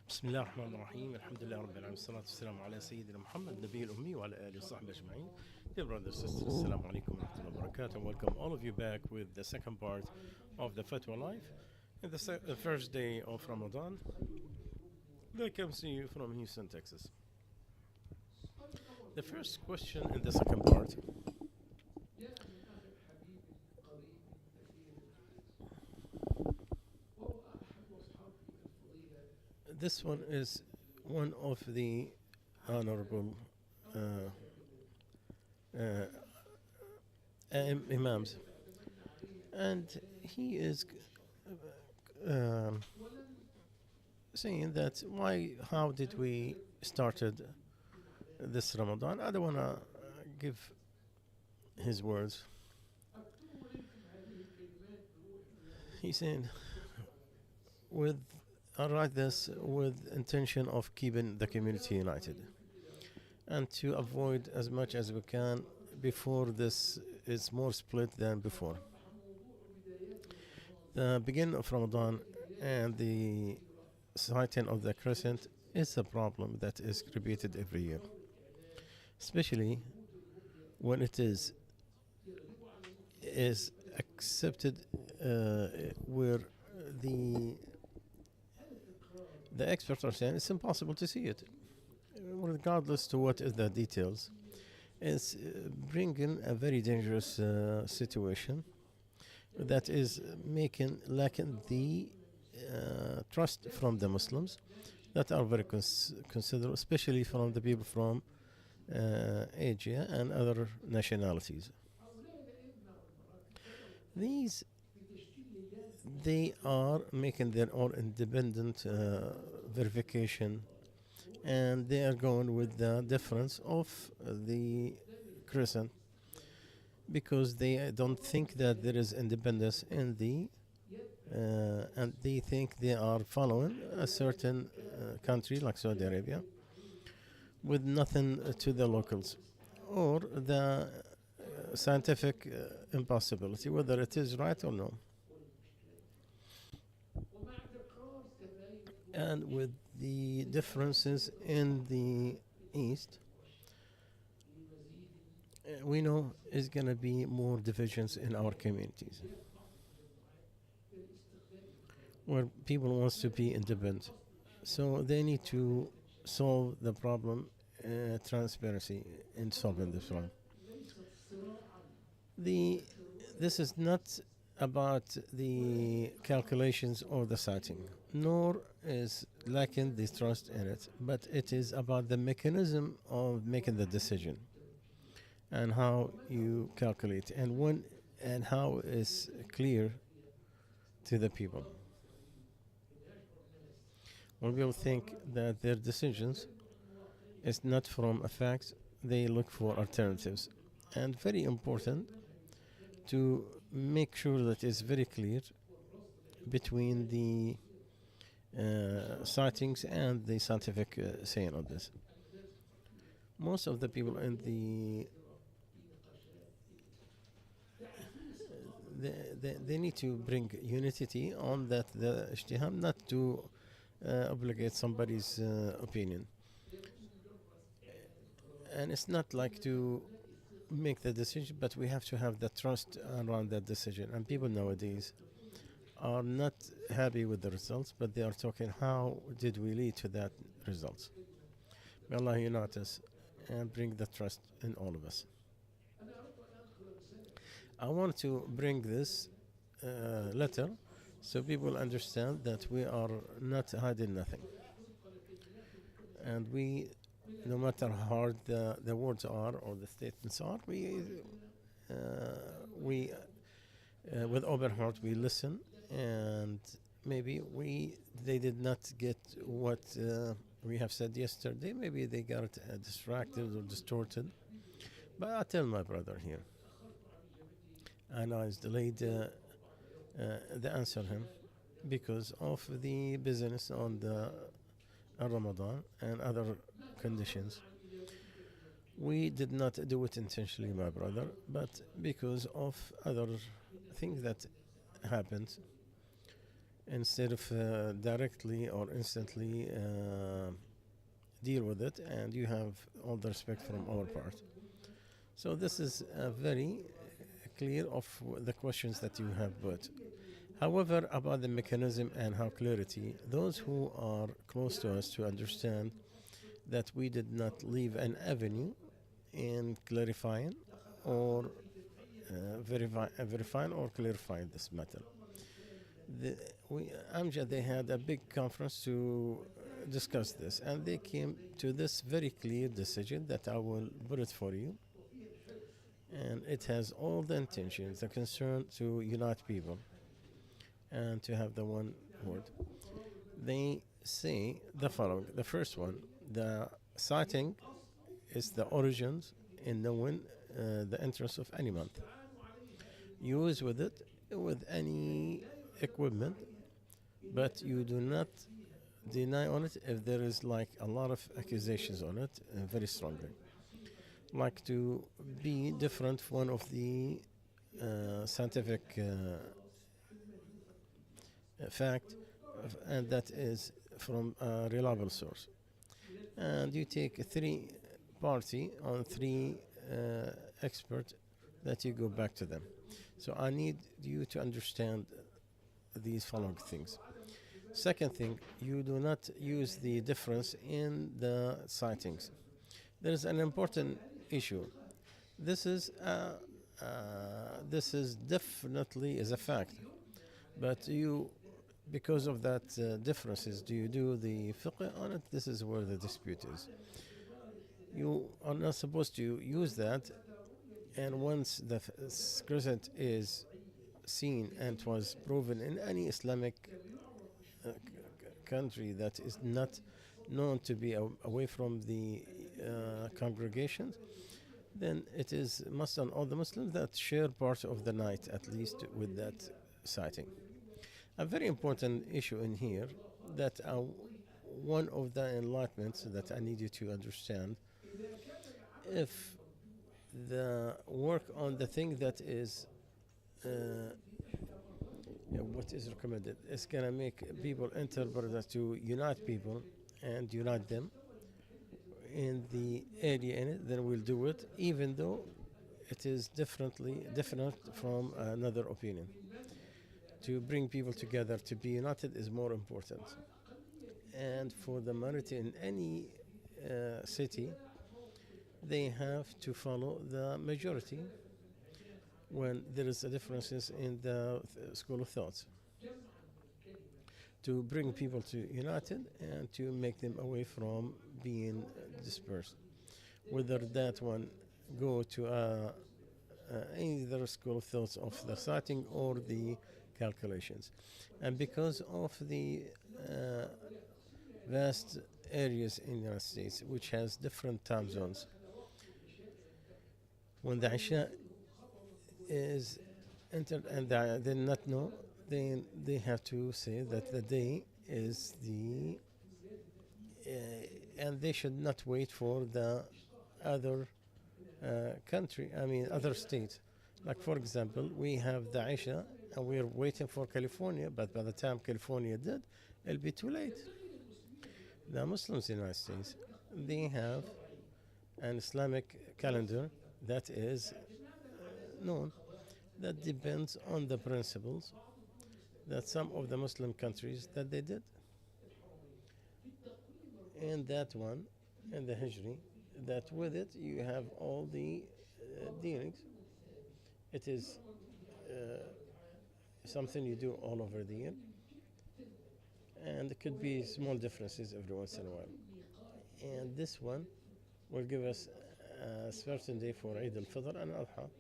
بسم الله الرحمن الرحيم الحمد لله رب العالمين والصلاة والسلام على سيدنا محمد نبي الأمي وعلى آله وصحبه أجمعين. Dear brothers and sisters, Assalamu alaikum wa rahmatullahi wa barakatuh. Welcome all of you back with the second part of the Fatwa Life. In the first day of Ramadan, that comes to you from Houston, Texas. The first question in the second part. This one is one of the honorable imams, and he is saying that how did we started this Ramadan? I don't want to give his words. He's saying, I write this with intention of keeping the community united and to avoid as much as we can before this is more split than before. The beginning of Ramadan and the sighting of the crescent is a problem that is repeated every year, especially when it is accepted where the experts are saying it's impossible to see it, regardless to what is the details. It's bringing a very dangerous situation that is lacking the trust from the Muslims that are very considerable, especially from the people from Asia and other nationalities. They are making their own independent verification, and they are going with the difference of the crescent because they don't think that there is independence in the and they think they are following a certain country like Saudi Arabia with nothing to the locals or the scientific impossibility, whether it is right or no. And with the differences in the East, we know is going to be more divisions in our communities where people wants to be independent. So they need to solve the problem, transparency in solving this problem. This is not about the calculations or the citing, nor is lacking the trust in it, but it is about the mechanism of making the decision and how you calculate and when and how is clear to the people. When people think that their decisions is not from a fact, they look for alternatives. And very important to make sure that it's very clear between the sightings and the scientific saying of this. Most of the people in they need to bring unity on that the ijtihad, not to obligate somebody's opinion. And it's not like to make the decision, but we have to have the trust around that decision. And people nowadays are not happy with the results, but they are talking how did we lead to that results. May Allah unite us and bring the trust in all of us. I want to bring this letter so people understand that we are not hiding nothing. And we, no matter how hard the words are or the statements are, we with open heart we listen, and maybe they did not get what we have said yesterday. Maybe they got distracted or distorted. But I tell my brother here, and I delayed the answer him because of the business on the Ramadan and other conditions. We did not do it intentionally, my brother, but because of other things that happened instead of directly or instantly deal with it, and you have all the respect from our part. So this is very clear of the questions that you have put. However, about the mechanism and how clarity, those who are close to us to understand that we did not leave an avenue in clarifying or verifying or clarifying this matter. The, Amjad, they had a big conference to discuss this, and they came to this very clear decision that I will put it for you. And it has all the intentions, the concern to unite people and to have the one word. They say the following. The first one, the citing is the origins in knowing the interest of any month. Use with it with any equipment, but you do not deny on it if there is like a lot of accusations on it very strongly. Like to be different from one of the scientific fact, and that is from a reliable source. And you take three party on three expert that you go back to them. So I need you to understand these following things. Second thing, you do not use the difference in the sightings. There is an important issue. This is definitely is a fact, but you, because of that differences, do you do the fiqh on it? This is where the dispute is. You are not supposed to use that, and once the crescent is seen and was proven in any Islamic country that is not known to be away from the congregations, then it is must on all the Muslims that share part of the night at least with that sighting. A very important issue in here that one of the enlightenments that I need you to understand, if the work on the thing that is what is recommended is going to make people interpret that to unite people and unite them in the area in it, then we'll do it, even though it is different from another opinion. To bring people together to be united is more important. And for the minority in any city, they have to follow the majority when there is a differences in the school of thoughts, to bring people to united and to make them away from being dispersed. Whether that one go to either school of thoughts of the sighting or the calculations. And because of the vast areas in the United States which has different time zones, when the Isha is entered and they did not know, then they have to say that the day is the and they should not wait for the other other state. Like for example, we have the Isha and we're waiting for California, but by the time California did, it'll be too late. The Muslims in the United States, they have an Islamic calendar that is known, that depends on the principles that some of the Muslim countries that they did. And that one, and the Hijri, that with it you have all the dealings. It is something you do all over the year, and it could be small differences every once in a while. And this one will give us a certain day for Eid al-Fitr and Adha.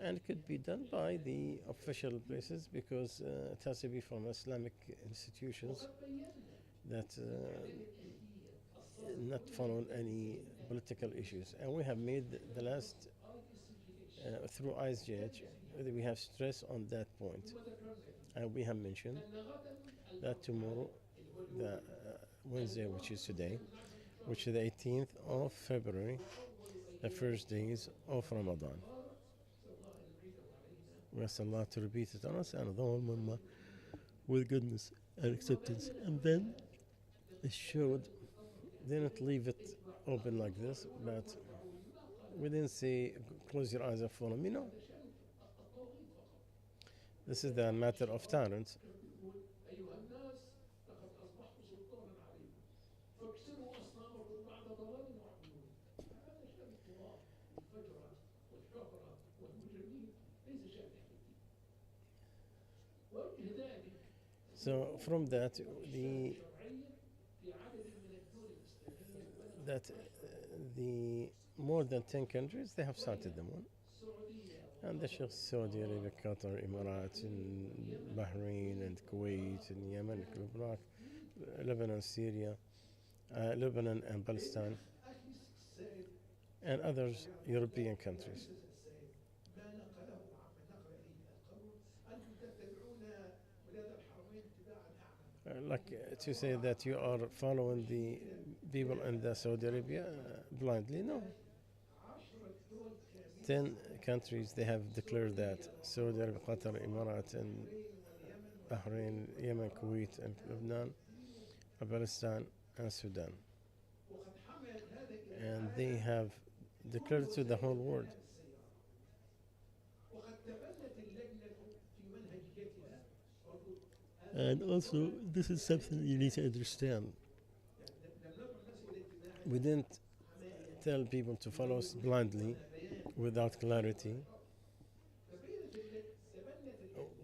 And it could be done by the official places because it has to be from Islamic institutions that not follow any political issues. And we have made the last, through ISJH, we have stressed on that point. And we have mentioned that tomorrow, the Wednesday, which is today, which is the 18th of February, the first days of Ramadan. We ask Allah to repeat it on us, and with goodness and acceptance. And then it showed, didn't leave it open like this, but we didn't say close your eyes and follow me. No, this is the matter of talent. So from that, the that the more than 10 countries they have cited them on. And the Sheikh Saudi Arabia, Qatar, Emirates, and Bahrain, and Kuwait, and Yemen, Iraq, Lebanon, Syria, Lebanon, and Palestine, and others European countries. To say that you are following the people in the Saudi Arabia blindly, no. 10 countries they have declared that: Saudi Arabia, Qatar, Emirates, and Bahrain, Yemen, Kuwait, and Lebanon, Palestine, and Sudan. And they have declared to the whole world. And also, this is something you need to understand. We didn't tell people to follow us blindly without clarity.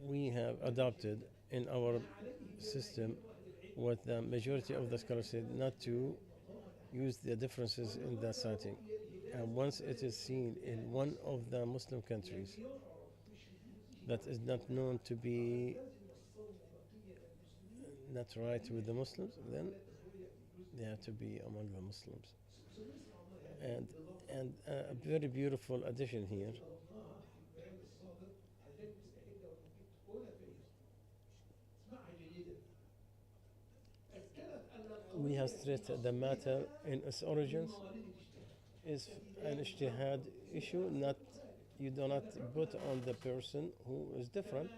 We have adopted in our system what the majority of the scholars said, not to use the differences in the citing. And once it is seen in one of the Muslim countries that is not known to be not right with the Muslims, then they have to be among the Muslims. And a very beautiful addition here. We have stressed the matter in its origins is an ijtihad issue, not you do not put on the person who is different.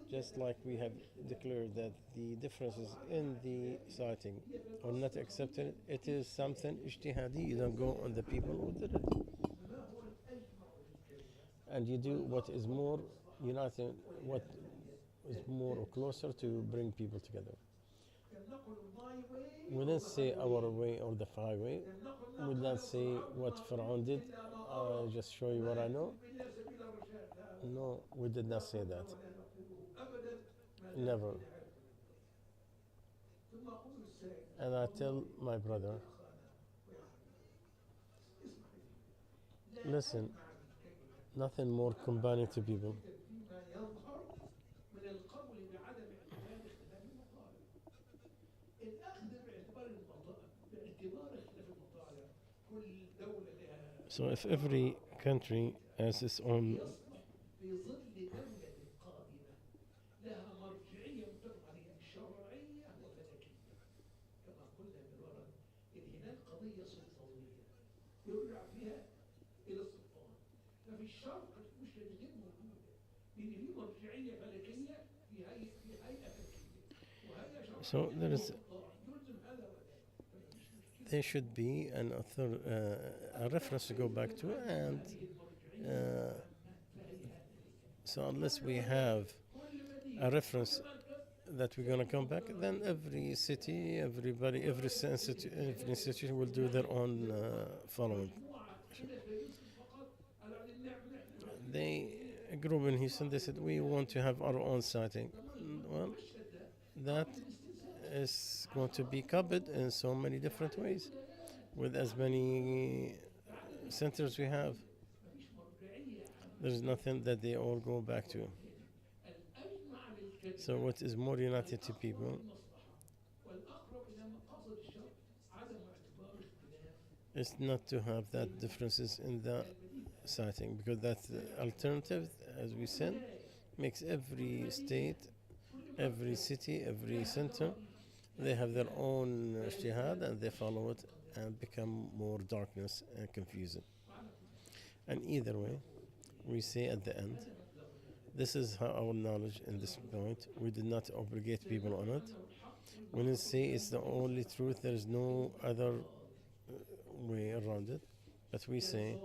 Just like we have declared that the differences in the citing are not accepted, it is something ijtihadi. You don't go on the people who did it, and you do what is more uniting, what is more or closer to bring people together. We don't say our way or the five way. We don't say what Pharaoh did. I just show you what I know. No, we did not say that. Never. And I tell my brother, listen, nothing more combining to people. So if every country has its own so there should be a reference to go back to, and so unless we have a reference that we're going to come back, then every city, everybody, every institution will do their own following. They a group in Houston, they said we want to have our own sighting. Well, that is going to be covered in so many different ways with as many centers we have. There's nothing that they all go back to. So what is more united to people is not to have that differences in the sighting, because that's the alternative, as we said, makes every state, every city, every center, they have their own ijtihad and they follow it and become more darkness and confusion. And either way, we say at the end This is our knowledge in this point. We did not obligate people on it. When we say it's the only truth, there is no other way around it. But we say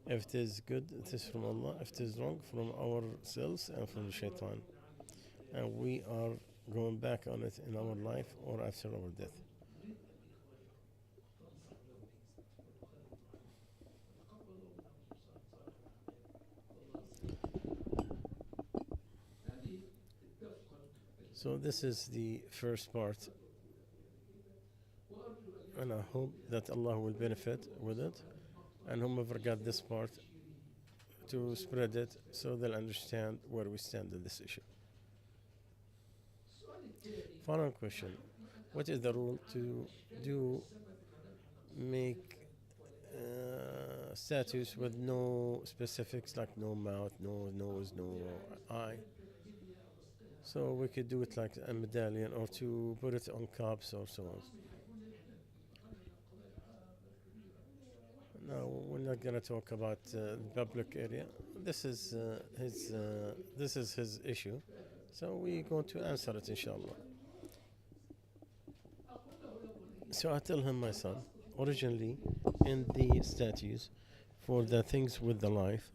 if it is good, it is from Allah. If it is wrong, from ourselves and from the shaitan. And we are going back on it in our life or after our death. So this is the first part, and I hope that Allah will benefit with it, and whomever got this part to spread it so they'll understand where we stand in this issue. Following question: what is the rule to do make statues with no specifics like no mouth, no nose, no eye? So we could do it like a medallion or to put it on cups or so on. No, we're not gonna talk about the public area. This is his issue. So we're going to answer it inshallah. So I tell him, my son, originally in the statues for the things with the life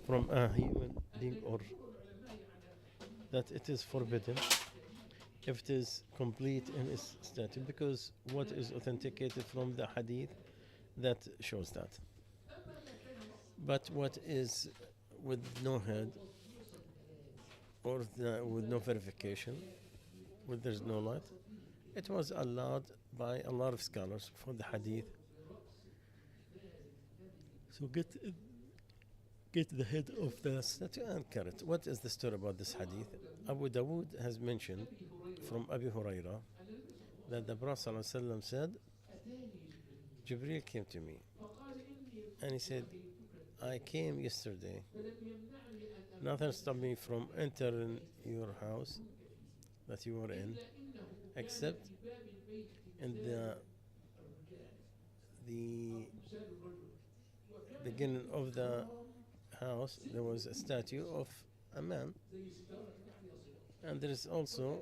from a human being or that it is forbidden if it is complete in its statue because what is authenticated from the hadith that shows that. But what is with no head or with no verification, where there's no light, it was allowed by a lot of scholars for the hadith. So get the head of the statue and cut it. What is the story about this hadith? Abu Dawood has mentioned from Abu Huraira that the Prophet ﷺ said, Jibreel came to me and he said, I came yesterday. Nothing stopped me from entering your house that you were in, except in the beginning of the house there was a statue of a man, and there is also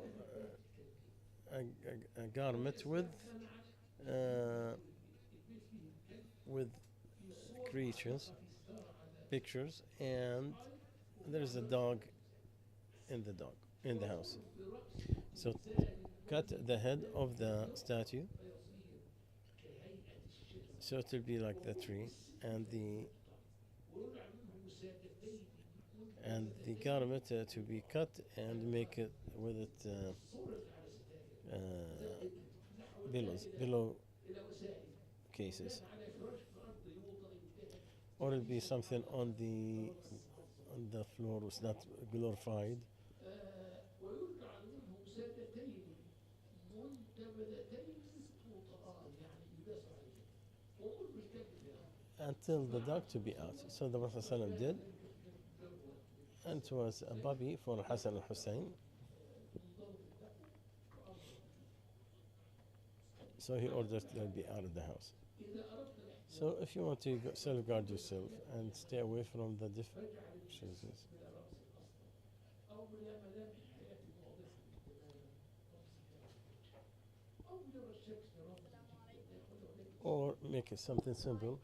a garment uh, with creatures, pictures, and there is a dog in the house. So cut the head of the statue so it will be like the tree, and the garment to be cut and make it with it below cases, or it'll be something on the floor was not glorified. Until the dog to be out. So the Prophet ﷺ did, and it was a baby for Hassan al Hussein. So he ordered they'll be out of the house. So if you want to safeguard yourself and stay away from the different diseases. Or make it something simple,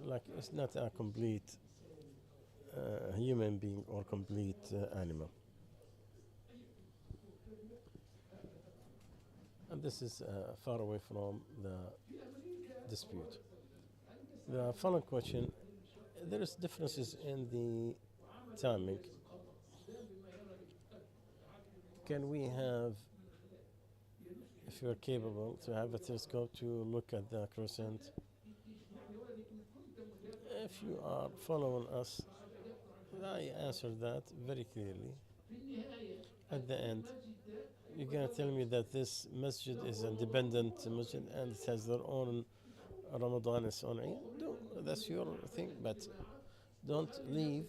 like it's not a complete human being or complete animal. And this is far away from the dispute. The following question, there is differences in the timing. Can we have, if you're capable, to have a telescope to look at the crescent? If you are following us, I answered that very clearly. At the end, you're going to tell me that this masjid is independent masjid and it has their own Ramadan, its own Eid. No, that's your thing, but don't leave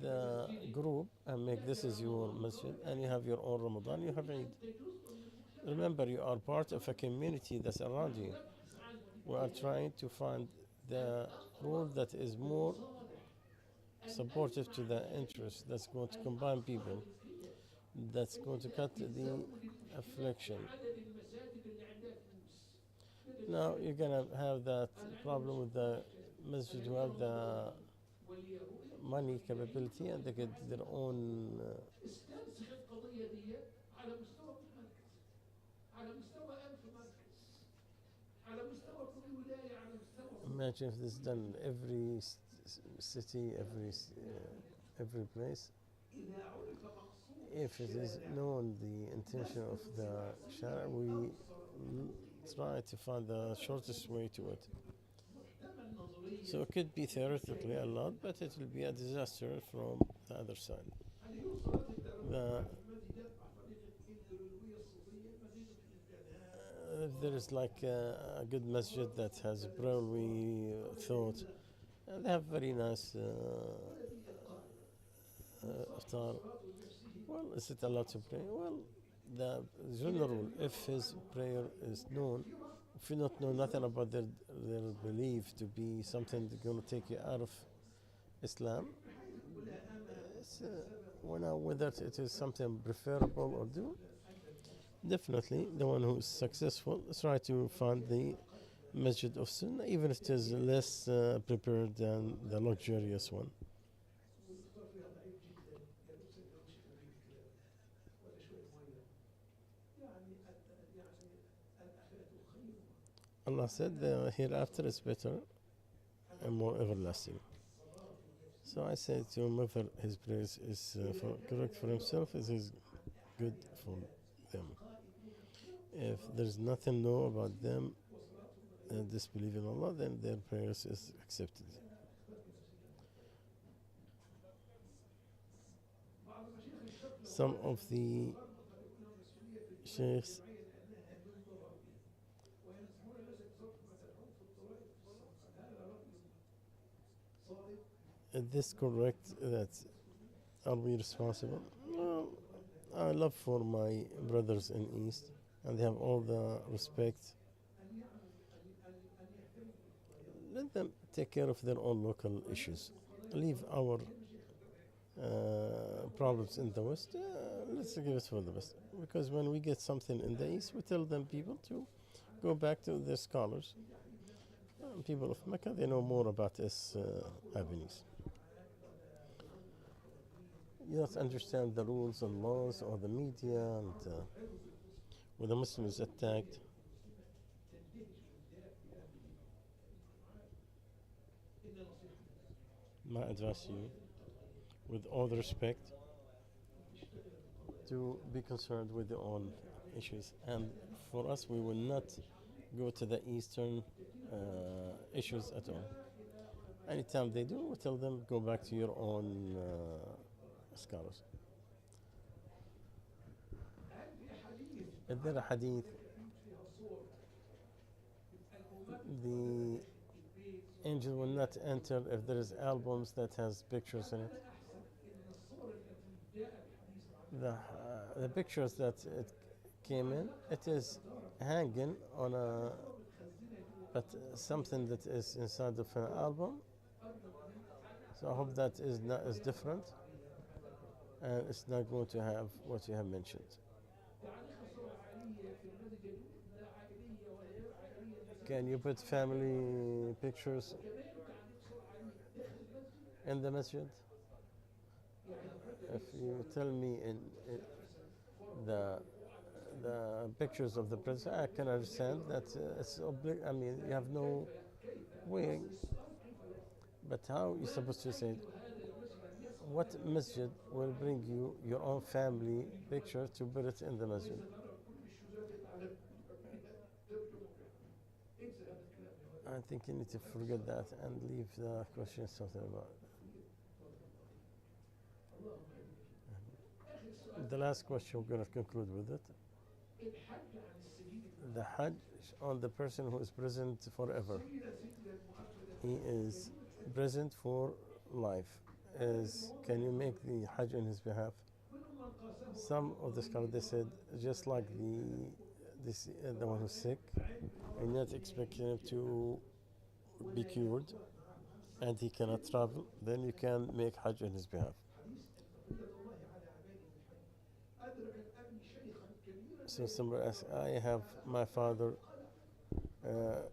the group and make this is your masjid and you have your own Ramadan, you have Eid. Remember, you are part of a community that's around you. We are trying to find the rule that is more supportive to the interest, that's going to combine people, that's going to cut the affliction. Now you're gonna have that problem with the masjid who have the money capability and they get their own. Imagine if this is done in every city, every place. If it is known the intention of the Shara, we try to find the shortest way to it. So it could be theoretically a lot, but it will be a disaster from the other side. The, if there is like a good masjid that has Braillery thought, they have very nice iftar. Well, is it allowed to pray? Well, the general rule, if his prayer is known, if you not know nothing about their belief to be something that's going to take you out of Islam, it's, whether it is something preferable or do, definitely the one who is successful try to find the Masjid of Sunnah, even if it is less prepared than the luxurious one. Allah said the hereafter is better and more everlasting. So I say to whomever his praise is correct for himself, it is good for them. If there's nothing know about them and disbelieve in Allah, then their prayers is accepted. Some of the sheikhs, is this correct that are we responsible? Well, I love for my brothers in East and they have all the respect. Let them take care of their own local issues. Leave our problems in the West. Let's give it for the West. Because when we get something in the East, we tell them people to go back to their scholars. People of Mecca, they know more about this avenues. You don't understand the rules and laws or the media, and when a Muslim is attacked, my advice to you, with all the respect, to be concerned with your own issues. And for us, we will not go to the Eastern issues at all. Anytime they do, we tell them go back to your own scholars. Is there a hadith? The angel will not enter if there is albums that has pictures in it. The pictures that it came in, it is hanging on a, but something that is inside of an album. So I hope that is not is different, and it's not going to have what you have mentioned. Can you put family pictures in the masjid? If you tell me in the pictures of the president, I can understand that it's I mean, you have no way. But how you supposed to say it? What masjid will bring you your own family picture to put it in the masjid? I think you need to forget that and leave the question something about. The last question, we're going to conclude with it. The Hajj on the person who is present forever. He is present for life. Can you make the Hajj on his behalf? Some of the scholars they said just like the one who's sick, and not expecting him to be cured. and he cannot travel, then you can make Hajj on his behalf. So somebody asks, I have my father,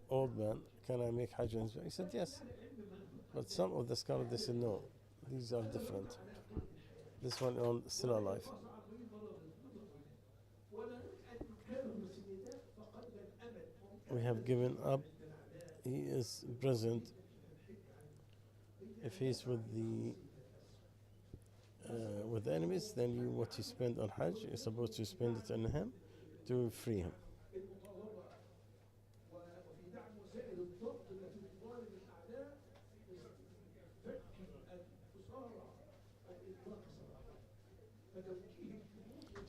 old man, can I make Hajj on his behalf? He said yes, but some of the scholars they said no, these are different. This one on still alive. We have given up. He is present. If he's with the enemies, then what you spend on Hajj, you're supposed to spend it on him to free him.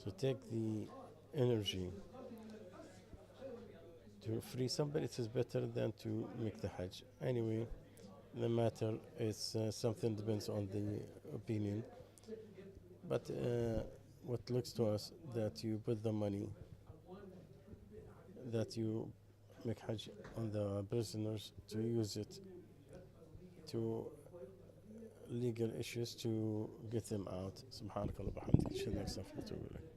So take the energy to free somebody. It is better than to make the Hajj. Anyway, the matter is something depends on the opinion. But what looks to us that you put the money that you make Hajj on the prisoners to use it to legal issues to get them out. سبحانك اللهم وبحمدك اشهد ان لا اله الا انت استغفرك واتوب اليك.